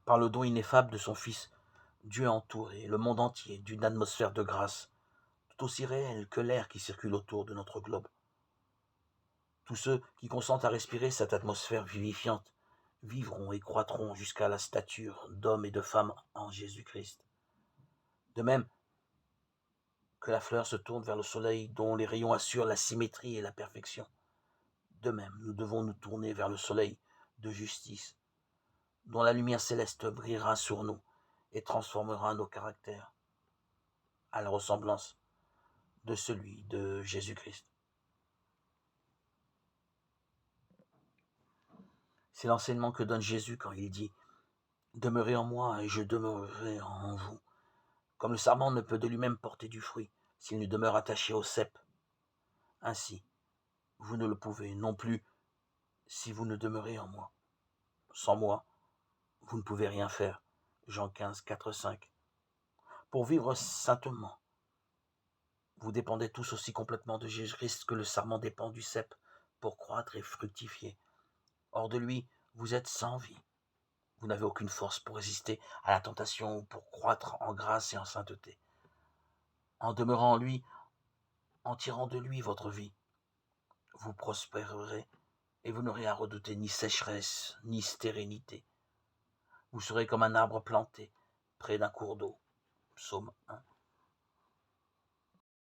Par le don ineffable de son Fils, Dieu a entouré le monde entier d'une atmosphère de grâce, tout aussi réelle que l'air qui circule autour de notre globe. Tous ceux qui consentent à respirer cette atmosphère vivifiante vivront et croîtront jusqu'à la stature d'hommes et de femmes en Jésus-Christ. De même que la fleur se tourne vers le soleil dont les rayons assurent la symétrie et la perfection, de même nous devons nous tourner vers le soleil de justice, dont la lumière céleste brillera sur nous et transformera nos caractères à la ressemblance de celui de Jésus-Christ. C'est l'enseignement que donne Jésus quand il dit « Demeurez en moi et je demeurerai en vous ». Comme le sarment ne peut de lui-même porter du fruit s'il ne demeure attaché au cep, ainsi, vous ne le pouvez non plus si vous ne demeurez en moi. Sans moi, vous ne pouvez rien faire. Jean 15, 4, 5. Pour vivre saintement, vous dépendez tous aussi complètement de Jésus-Christ que le sarment dépend du cep pour croître et fructifier. Hors de lui, vous êtes sans vie. Vous n'avez aucune force pour résister à la tentation ou pour croître en grâce et en sainteté. En demeurant en lui, en tirant de lui votre vie, vous prospérerez et vous n'aurez à redouter ni sécheresse, ni stérilité. Vous serez comme un arbre planté près d'un cours d'eau. Psaume 1.